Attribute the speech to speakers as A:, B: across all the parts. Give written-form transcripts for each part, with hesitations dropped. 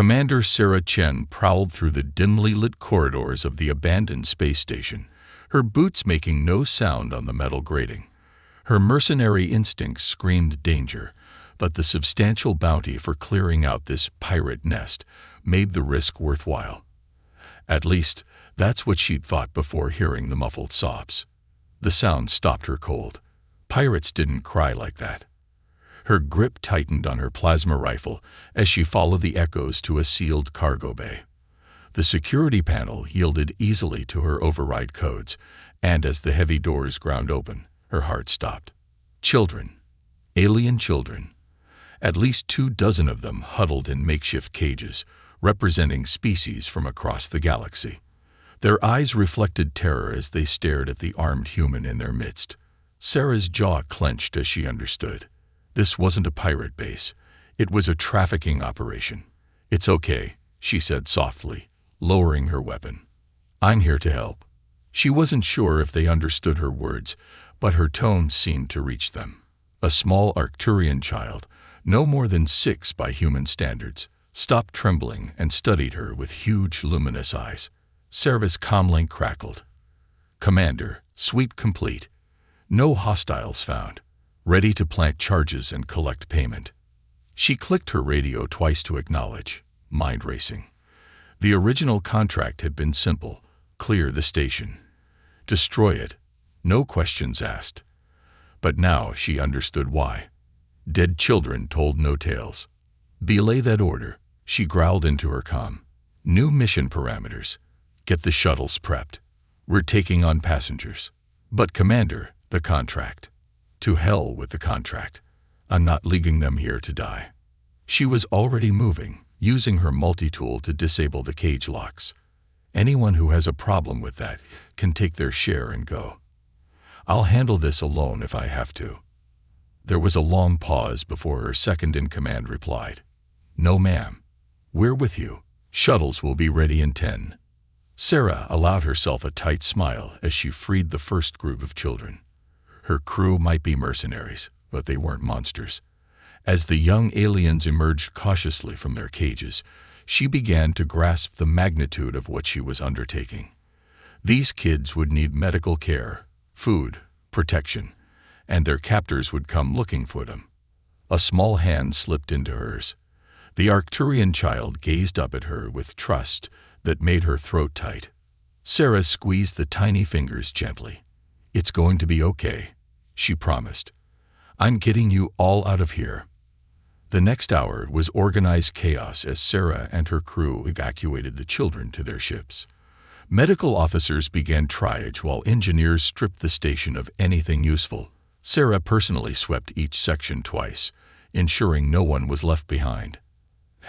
A: Commander Sarah Chen prowled through the dimly lit corridors of the abandoned space station, her boots making no sound on the metal grating. Her mercenary instincts screamed danger, but the substantial bounty for clearing out this pirate nest made the risk worthwhile. At least, that's what she'd thought before hearing the muffled sobs. The sound stopped her cold. Pirates didn't cry like that. Her grip tightened on her plasma rifle as she followed the echoes to a sealed cargo bay. The security panel yielded easily to her override codes, and as the heavy doors ground open, her heart stopped. Children. Alien children. At least 24 of them huddled in makeshift cages, representing species from across the galaxy. Their eyes reflected terror as they stared at the armed human in their midst. Sarah's jaw clenched as she understood. This wasn't a pirate base. It was a trafficking operation. "It's okay," she said softly, lowering her weapon. "I'm here to help." She wasn't sure if they understood her words, but her tone seemed to reach them. A small Arcturian child, no more than 6 by human standards, stopped trembling and studied her with huge luminous eyes. Sarah's comlink crackled. "Commander, sweep complete. No hostiles found. Ready to plant charges and collect payment." She clicked her radio twice to acknowledge, mind racing. The original contract had been simple: clear the station. Destroy it. No questions asked. But now she understood why. Dead children told no tales. "Belay that order," she growled into her comm. "New mission parameters. Get the shuttles prepped. We're taking on passengers." "But Commander, the contract." "To hell with the contract. I'm not leaving them here to die." She was already moving, using her multi-tool to disable the cage locks. "Anyone who has a problem with that can take their share and go. I'll handle this alone if I have to." There was a long pause before her second-in-command replied. "No, ma'am. We're with you. Shuttles will be ready in 10. Sarah allowed herself a tight smile as she freed the first group of children. Her crew might be mercenaries, but they weren't monsters. As the young aliens emerged cautiously from their cages, she began to grasp the magnitude of what she was undertaking. These kids would need medical care, food, protection, and their captors would come looking for them. A small hand slipped into hers. The Arcturian child gazed up at her with trust that made her throat tight. Sarah squeezed the tiny fingers gently. "It's going to be okay," she promised. "I'm getting you all out of here." The next hour was organized chaos as Sarah and her crew evacuated the children to their ships. Medical officers began triage while engineers stripped the station of anything useful. Sarah personally swept each section twice, ensuring no one was left behind.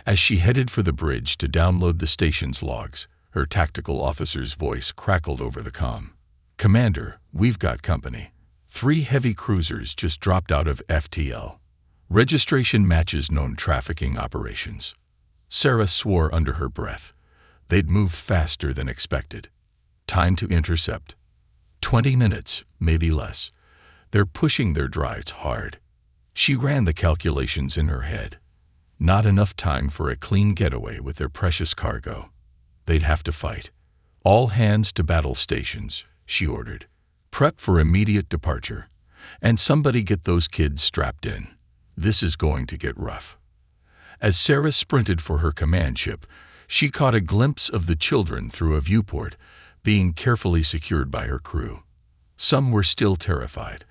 A: As she headed for the bridge to download the station's logs, her tactical officer's voice crackled over the comm. "Commander, we've got company. 3 heavy cruisers just dropped out of FTL. Registration matches known trafficking operations." Sarah swore under her breath. They'd moved faster than expected. Time to intercept. 20 minutes, maybe less. They're pushing their drives hard. She ran the calculations in her head. Not enough time for a clean getaway with their precious cargo. They'd have to fight. "All hands to battle stations," she ordered. "Prep for immediate departure. And somebody get those kids strapped in. This is going to get rough." As Sarah sprinted for her command ship, she caught a glimpse of the children through a viewport, being carefully secured by her crew. Some were still terrified,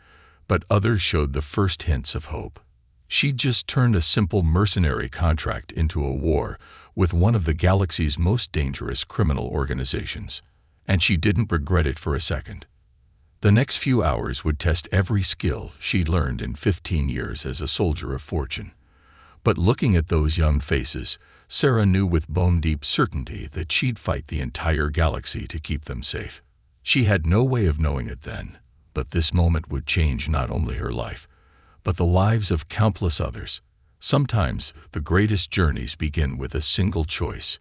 A: but others showed the first hints of hope. She'd just turned a simple mercenary contract into a war with one of the galaxy's most dangerous criminal organizations, and she didn't regret it for a second. The next few hours would test every skill she'd learned in 15 years as a soldier of fortune. But looking at those young faces, Sarah knew with bone-deep certainty that she'd fight the entire galaxy to keep them safe. She had no way of knowing it then, but this moment would change not only her life, but the lives of countless others. Sometimes the greatest journeys begin with a single choice.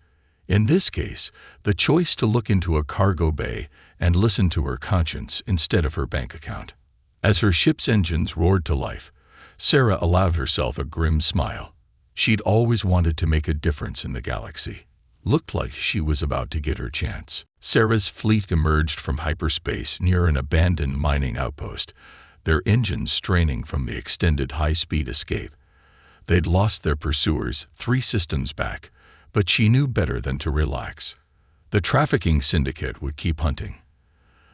A: In this case, the choice to look into a cargo bay and listen to her conscience instead of her bank account. As her ship's engines roared to life, Sarah allowed herself a grim smile. She'd always wanted to make a difference in the galaxy. Looked like she was about to get her chance. Sarah's fleet emerged from hyperspace near an abandoned mining outpost, their engines straining from the extended high-speed escape. They'd lost their pursuers 3 systems back, but she knew better than to relax. The trafficking syndicate would keep hunting.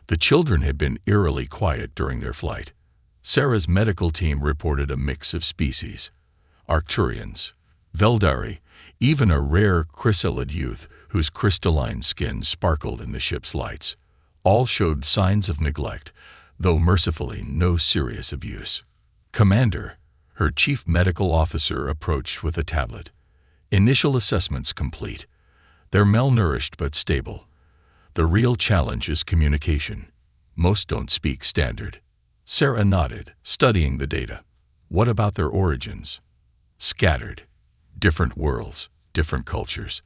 A: The children had been eerily quiet during their flight. Sarah's medical team reported a mix of species: Arcturians, Veldari, even a rare chrysalid youth whose crystalline skin sparkled in the ship's lights. All showed signs of neglect, though mercifully no serious abuse. Commander, her chief medical officer, approached with a tablet. Initial assessments complete. They're malnourished but stable. The real challenge is communication. Most don't speak standard. Sarah nodded, studying the data. What about their origins? Scattered. Different worlds, different cultures.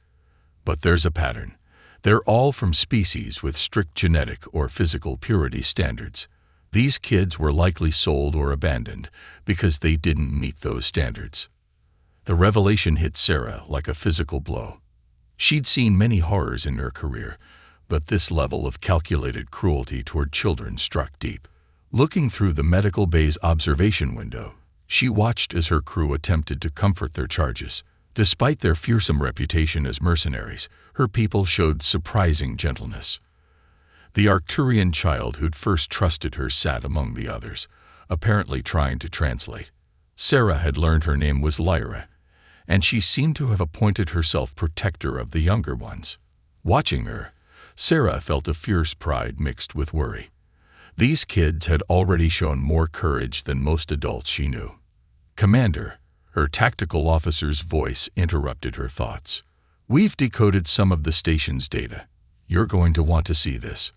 A: But there's a pattern. They're all from species with strict genetic or physical purity standards. These kids were likely sold or abandoned because they didn't meet those standards. The revelation hit Sarah like a physical blow. She'd seen many horrors in her career, but this level of calculated cruelty toward children struck deep. Looking through the medical bay's observation window, she watched as her crew attempted to comfort their charges. Despite their fearsome reputation as mercenaries, her people showed surprising gentleness. The Arcturian child who'd first trusted her sat among the others, apparently trying to translate. Sarah had learned her name was Lyra, and she seemed to have appointed herself protector of the younger ones. Watching her, Sarah felt a fierce pride mixed with worry. These kids had already shown more courage than most adults she knew. Commander, her tactical officer's voice interrupted her thoughts. We've decoded some of the station's data. You're going to want to see this.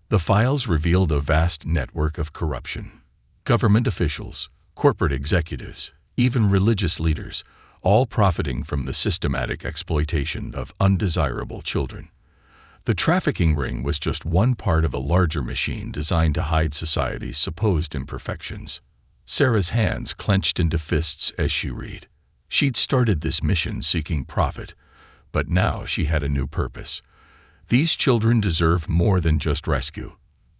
A: The files revealed a vast network of corruption. Government officials, corporate executives, even religious leaders, all profiting from the systematic exploitation of undesirable children. The trafficking ring was just one part of a larger machine designed to hide society's supposed imperfections. Sarah's hands clenched into fists as she read. She'd started this mission seeking profit, but now she had a new purpose. These children deserve more than just rescue.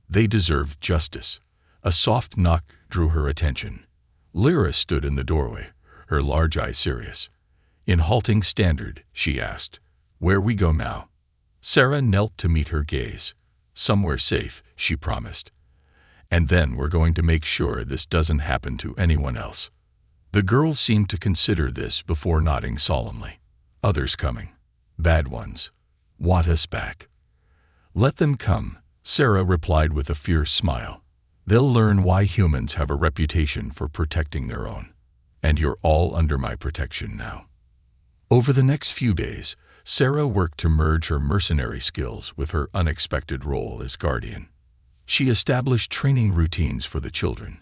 A: They deserve justice. A soft knock drew her attention. Lyra stood in the doorway, her large eyes serious. In halting standard, she asked, "Where we go now?" Sarah knelt to meet her gaze. "Somewhere safe," she promised. "And then we're going to make sure this doesn't happen to anyone else." The girl seemed to consider this before nodding solemnly. "Others coming. Bad ones. Want us back." "Let them come," Sarah replied with a fierce smile. "They'll learn why humans have a reputation for protecting their own. And you're all under my protection now." Over the next few days, Sarah worked to merge her mercenary skills with her unexpected role as guardian. She established training routines for the children,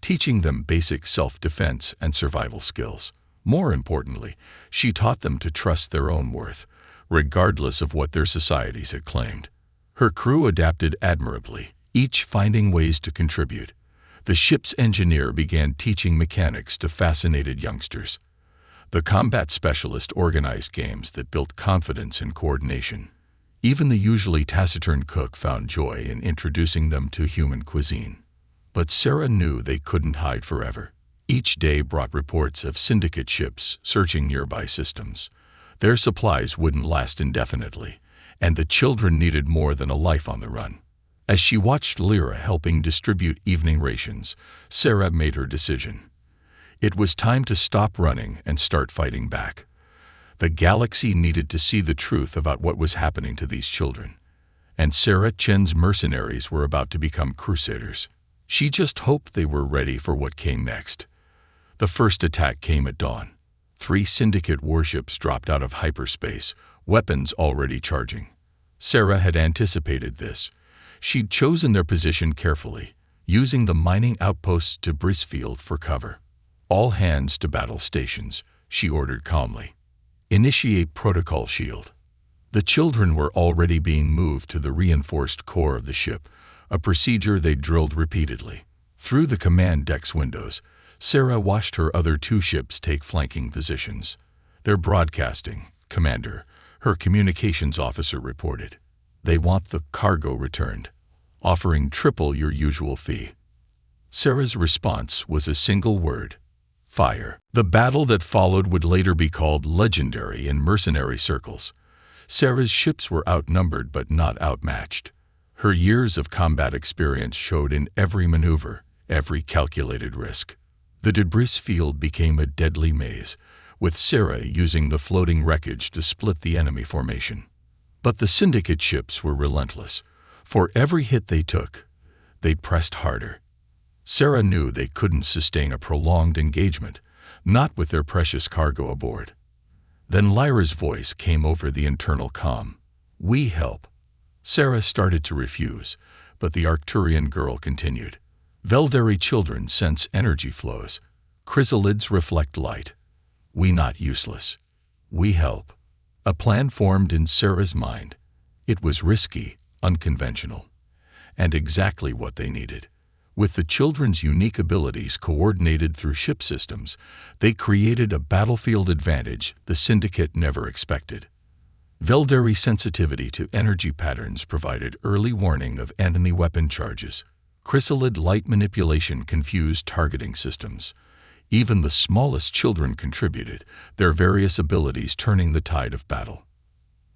A: teaching them basic self-defense and survival skills. More importantly, she taught them to trust their own worth, regardless of what their societies had claimed. Her crew adapted admirably, each finding ways to contribute. The ship's engineer began teaching mechanics to fascinated youngsters. The combat specialist organized games that built confidence and coordination. Even the usually taciturn cook found joy in introducing them to human cuisine. But Sarah knew they couldn't hide forever. Each day brought reports of syndicate ships searching nearby systems. Their supplies wouldn't last indefinitely, and the children needed more than a life on the run. As she watched Lyra helping distribute evening rations, Sarah made her decision. It was time to stop running and start fighting back. The galaxy needed to see the truth about what was happening to these children. And Sarah Chen's mercenaries were about to become crusaders. She just hoped they were ready for what came next. The first attack came at dawn. 3 syndicate warships dropped out of hyperspace, weapons already charging. Sarah had anticipated this. She'd chosen their position carefully, using the mining outposts to Brisfield for cover. "All hands to battle stations," she ordered calmly. "Initiate protocol shield." The children were already being moved to the reinforced core of the ship, a procedure they drilled repeatedly. Through the command deck's windows, Sarah watched her other 2 ships take flanking positions. "They're broadcasting, Commander," her communications officer reported. "They want the cargo returned, offering triple your usual fee." Sarah's response was a single word: fire. The battle that followed would later be called legendary in mercenary circles. Sarah's ships were outnumbered but not outmatched. Her years of combat experience showed in every maneuver, every calculated risk. The debris field became a deadly maze, with Sarah using the floating wreckage to split the enemy formation. But the Syndicate ships were relentless. For every hit they took, they pressed harder. Sarah knew they couldn't sustain a prolonged engagement, not with their precious cargo aboard. Then Lyra's voice came over the internal comm. "We help." Sarah started to refuse, but the Arcturian girl continued. "Veldari children sense energy flows. Chrysalids reflect light. We not useless. We help." A plan formed in Sarah's mind. It was risky, unconventional, and exactly what they needed. With the children's unique abilities coordinated through ship systems, they created a battlefield advantage the Syndicate never expected. Veldari sensitivity to energy patterns provided early warning of enemy weapon charges. Chrysalid light manipulation confused targeting systems. Even the smallest children contributed, their various abilities turning the tide of battle.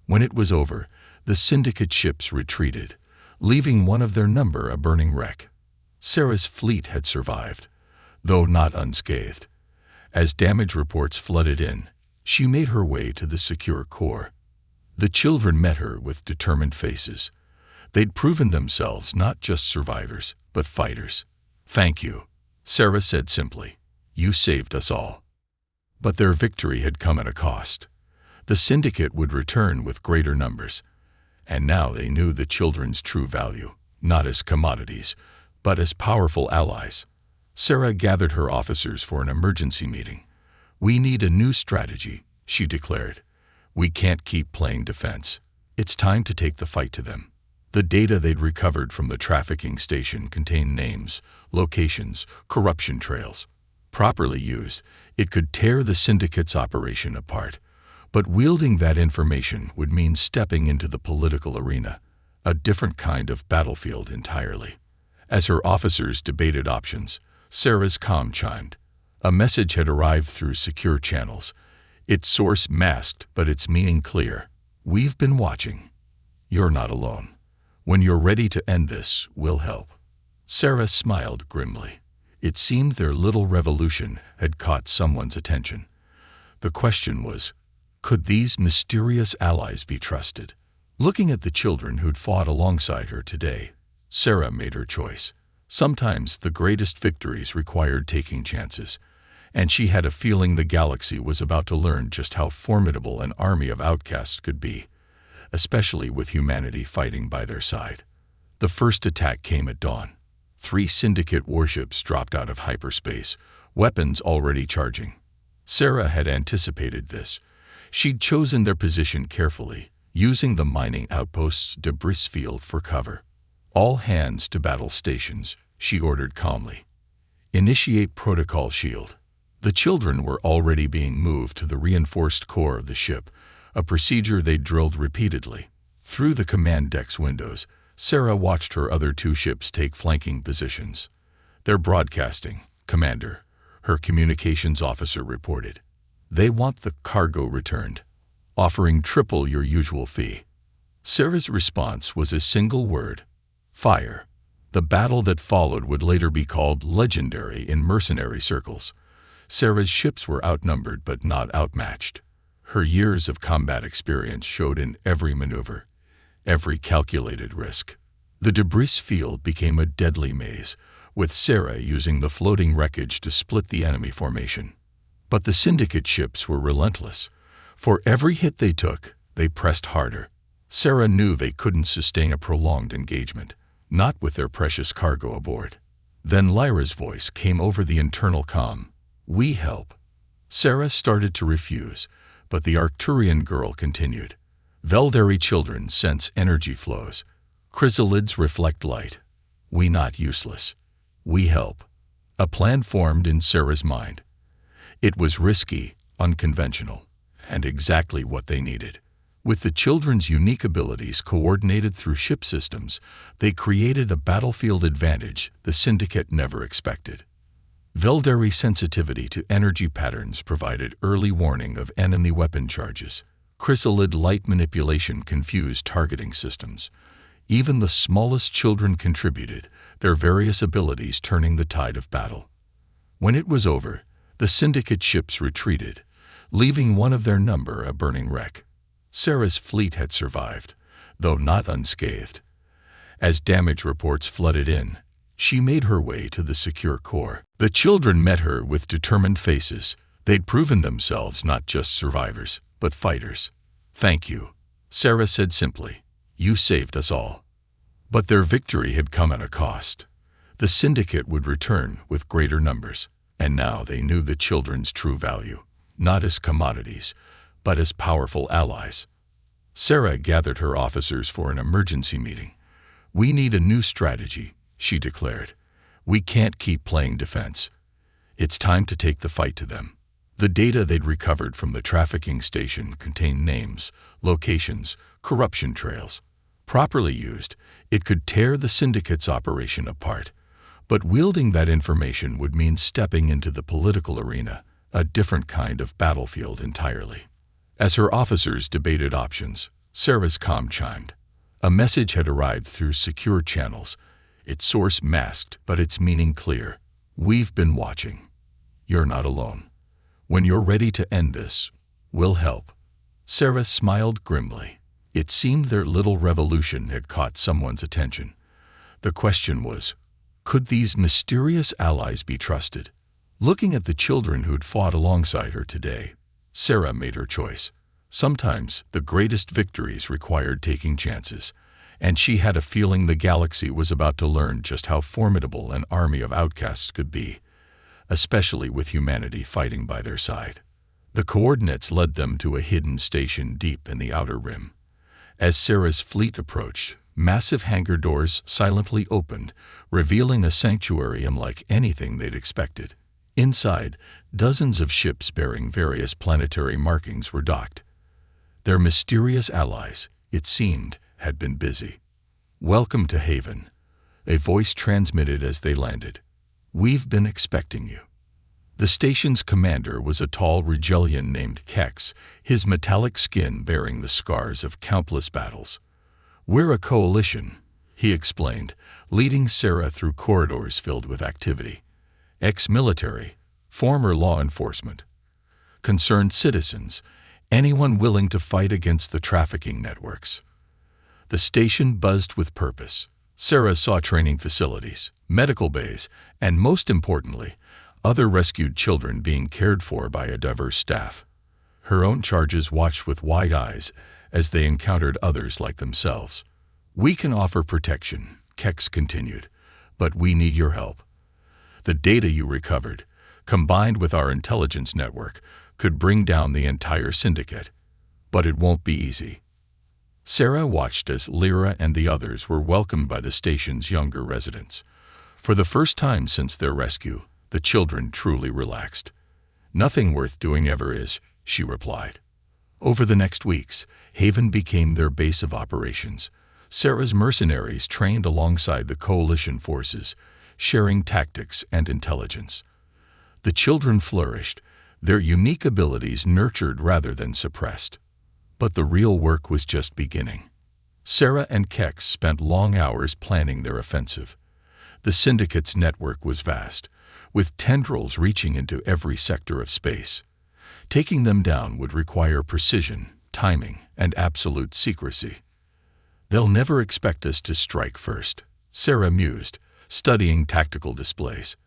A: When it was over, the Syndicate ships retreated, leaving one of their number a burning wreck. Sarah's fleet had survived, though not unscathed. As damage reports flooded in, she made her way to the secure core. The children met her with determined faces. They'd proven themselves not just survivors, but fighters. "Thank you," Sarah said simply. "You saved us all." But their victory had come at a cost. The Syndicate would return with greater numbers, and now they knew the children's true value, not as commodities, but as powerful allies. Sarah gathered her officers for an emergency meeting. "We need a new strategy," she declared. "We can't keep playing defense. It's time to take the fight to them." The data they'd recovered from the trafficking station contained names, locations, corruption trails. Properly used, it could tear the Syndicate's operation apart. But wielding that information would mean stepping into the political arena, a different kind of battlefield entirely. As her officers debated options, Sarah's comm chimed. A message had arrived through secure channels, its source masked but its meaning clear. "We've been watching. You're not alone. When you're ready to end this, we'll help." Sarah smiled grimly. It seemed their little revolution had caught someone's attention. The question was, could these mysterious allies be trusted? Looking at the children who'd fought alongside her today, Sarah made her choice. Sometimes the greatest victories required taking chances, and she had a feeling the galaxy was about to learn just how formidable an army of outcasts could be, especially with humanity fighting by their side. The first attack came at dawn. 3 Syndicate warships dropped out of hyperspace, weapons already charging. Sarah had anticipated this. She'd chosen their position carefully, using the mining outpost's debris field for cover. "All hands to battle stations," she ordered calmly. "Initiate protocol shield." The children were already being moved to the reinforced core of the ship, a procedure they drilled repeatedly. Through the command deck's windows, Sarah watched her other 2 ships take flanking positions. "They're broadcasting, Commander," her communications officer reported. "They want the cargo returned, offering triple your usual fee." Sarah's response was a single word: fire. The battle that followed would later be called legendary in mercenary circles. Sarah's ships were outnumbered but not outmatched. Her years of combat experience showed in every maneuver, every calculated risk. The debris field became a deadly maze, with Sarah using the floating wreckage to split the enemy formation. But the Syndicate ships were relentless. For every hit they took, they pressed harder. Sarah knew they couldn't sustain a prolonged engagement, not with their precious cargo aboard. Then Lyra's voice came over the internal comm. "We help." Sarah started to refuse, but the Arcturian girl continued. "Veldari children sense energy flows. Chrysalids reflect light. We not useless. We help." A plan formed in Sarah's mind. It was risky, unconventional, and exactly what they needed. With the children's unique abilities coordinated through ship systems, they created a battlefield advantage the Syndicate never expected. Velderi's sensitivity to energy patterns provided early warning of enemy weapon charges. Chrysalid light manipulation confused targeting systems. Even the smallest children contributed, their various abilities turning the tide of battle. When it was over, the Syndicate ships retreated, leaving one of their number a burning wreck. Sarah's fleet had survived, though not unscathed. As damage reports flooded in, she made her way to the secure core. The children met her with determined faces. They'd proven themselves not just survivors, but fighters. "Thank you," Sarah said simply. "You saved us all." But their victory had come at a cost. The Syndicate would return with greater numbers, and now they knew the children's true value, not as commodities, but as powerful allies. Sarah gathered her officers for an emergency meeting. "We need a new strategy," she declared. "We can't keep playing defense. It's time to take the fight to them." The data they'd recovered from the trafficking station contained names, locations, corruption trails. Properly used, it could tear the Syndicate's operation apart. But wielding that information would mean stepping into the political arena, a different kind of battlefield entirely. As her officers debated options, Sarah's comm chimed. A message had arrived through secure channels, its source masked but its meaning clear. "We've been watching. You're not alone. When you're ready to end this, we'll help." Sarah smiled grimly. It seemed their little revolution had caught someone's attention. The question was, could these mysterious allies be trusted? Looking at the children who'd fought alongside her today, Sarah made her choice. Sometimes the greatest victories required taking chances, and she had a feeling the galaxy was about to learn just how formidable an army of outcasts could be, especially with humanity fighting by their side. The coordinates led them to a hidden station deep in the outer rim. As Sarah's fleet approached, massive hangar doors silently opened, revealing a sanctuary unlike anything they'd expected. Inside, dozens of ships bearing various planetary markings were docked. Their mysterious allies, it seemed, had been busy. "Welcome to Haven," a voice transmitted as they landed. "We've been expecting you." The station's commander was a tall Rigelian named Kex, his metallic skin bearing the scars of countless battles. "We're a coalition," he explained, leading Sarah through corridors filled with activity. Ex-military, former law enforcement, concerned citizens, anyone willing to fight against the trafficking networks. The station buzzed with purpose. Sarah saw training facilities, medical bays, and most importantly, other rescued children being cared for by a diverse staff. Her own charges watched with wide eyes as they encountered others like themselves. "We can offer protection," Kex continued, "but we need your help. The data you recovered, combined with our intelligence network, could bring down the entire Syndicate. But it won't be easy." Sarah watched as Lyra and the others were welcomed by the station's younger residents. For the first time since their rescue, the children truly relaxed. "Nothing worth doing ever is," she replied. Over the next weeks, Haven became their base of operations. Sarah's mercenaries trained alongside the coalition forces, sharing tactics and intelligence. The children flourished, their unique abilities nurtured rather than suppressed. But the real work was just beginning. Sarah and Kex spent long hours planning their offensive. The Syndicate's network was vast, with tendrils reaching into every sector of space. Taking them down would require precision, timing, and absolute secrecy. "They'll never expect us to strike first," Sarah mused, studying tactical displays.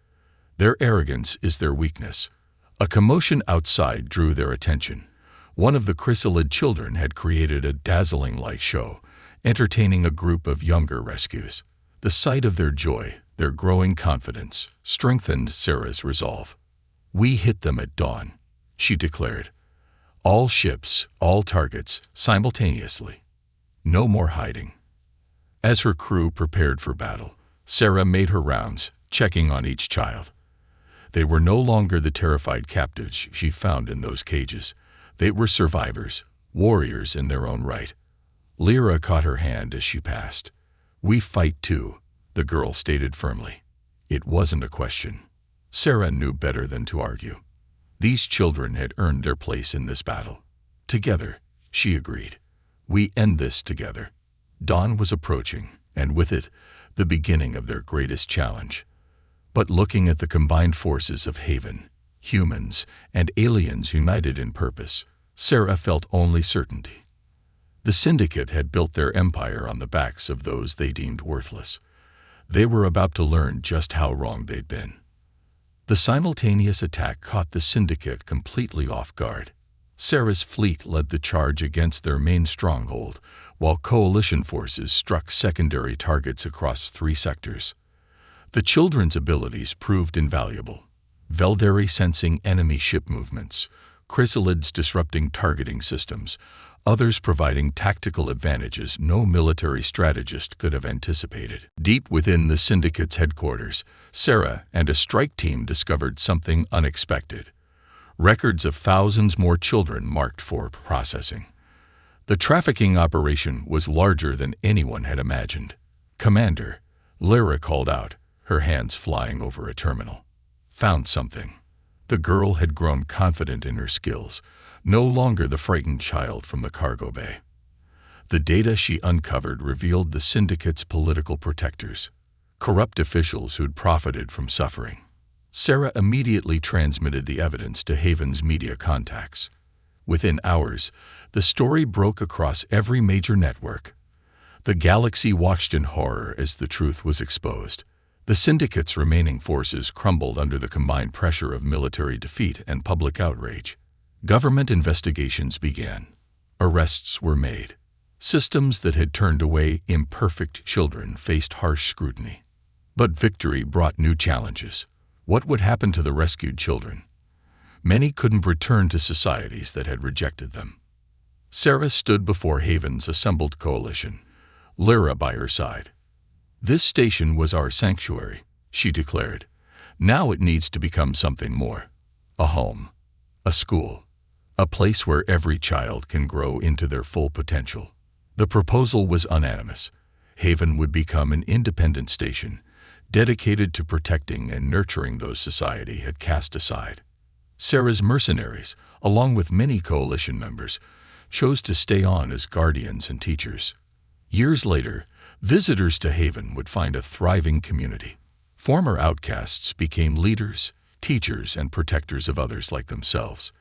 A: "Their arrogance is their weakness." A commotion outside drew their attention. One of the chrysalid children had created a dazzling light show, entertaining a group of younger rescues. The sight of their joy, their growing confidence, strengthened Sarah's resolve. "We hit them at dawn," she declared. "All ships, all targets, simultaneously. No more hiding." As her crew prepared for battle, Sarah made her rounds, checking on each child. They were no longer the terrified captives she found in those cages. They were survivors, warriors in their own right. Lyra caught her hand as she passed. "We fight too," the girl stated firmly. It wasn't a question. Sarah knew better than to argue. These children had earned their place in this battle. "Together," she agreed. "We end this together." Dawn was approaching, and with it, the beginning of their greatest challenge. But looking at the combined forces of Haven, humans, and aliens united in purpose, Sarah felt only certainty. The Syndicate had built their empire on the backs of those they deemed worthless. They were about to learn just how wrong they'd been. The simultaneous attack caught the Syndicate completely off guard. Sarah's fleet led the charge against their main stronghold, while coalition forces struck secondary targets across 3 sectors. The children's abilities proved invaluable. Velderi sensing enemy ship movements, chrysalids disrupting targeting systems, others providing tactical advantages no military strategist could have anticipated. Deep within the Syndicate's headquarters, Sarah and a strike team discovered something unexpected. Records of thousands more children marked for processing. The trafficking operation was larger than anyone had imagined. "Commander," Lyra called out, her hands flying over a terminal. "Found something." The girl had grown confident in her skills, no longer the frightened child from the cargo bay. The data she uncovered revealed the Syndicate's political protectors, corrupt officials who'd profited from suffering. Sarah immediately transmitted the evidence to Haven's media contacts. Within hours, the story broke across every major network. The galaxy watched in horror as the truth was exposed. The Syndicate's remaining forces crumbled under the combined pressure of military defeat and public outrage. Government investigations began. Arrests were made. Systems that had turned away imperfect children faced harsh scrutiny. But victory brought new challenges. What would happen to the rescued children? Many couldn't return to societies that had rejected them. Sarah stood before Haven's assembled coalition, Lyra by her side. "This station was our sanctuary," she declared. "Now it needs to become something more. A home, a school, a place where every child can grow into their full potential." The proposal was unanimous. Haven would become an independent station, dedicated to protecting and nurturing those society had cast aside. Sarah's mercenaries, along with many coalition members, chose to stay on as guardians and teachers. Years later, visitors to Haven would find a thriving community. Former outcasts became leaders, teachers, and protectors of others like themselves.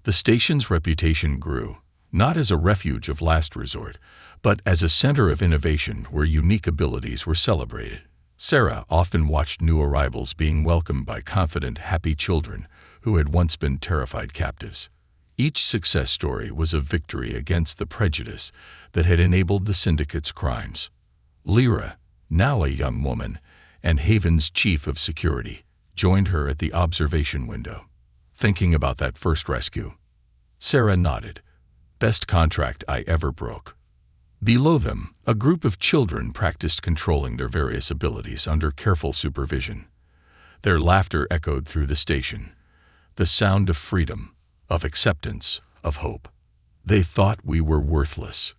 A: The station's reputation grew, not as a refuge of last resort, but as a center of innovation where unique abilities were celebrated. Sarah often watched new arrivals being welcomed by confident, happy children who had once been terrified captives. Each success story was a victory against the prejudice that had enabled the Syndicate's crimes. Lyra, now a young woman, and Haven's chief of security, joined her at the observation window. "Thinking about that first rescue?" Sarah nodded. "Best contract I ever broke." Below them, a group of children practiced controlling their various abilities under careful supervision. Their laughter echoed through the station, the sound of freedom, of acceptance, of hope. "They thought we were worthless,"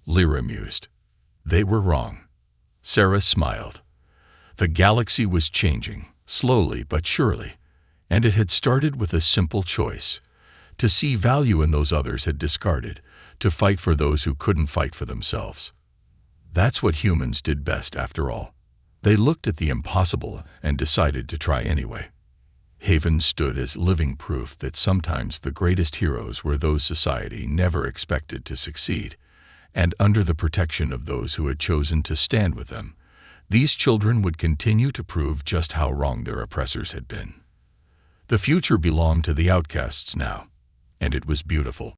A: Lyra mused. "They were wrong." Sarah smiled. The galaxy was changing, slowly but surely, and it had started with a simple choice: to see value in those others had discarded, to fight for those who couldn't fight for themselves. That's what humans did best, after all. They looked at the impossible and decided to try anyway. Haven stood as living proof that sometimes the greatest heroes were those society never expected to succeed, and under the protection of those who had chosen to stand with them, these children would continue to prove just how wrong their oppressors had been. The future belonged to the outcasts now, and it was beautiful.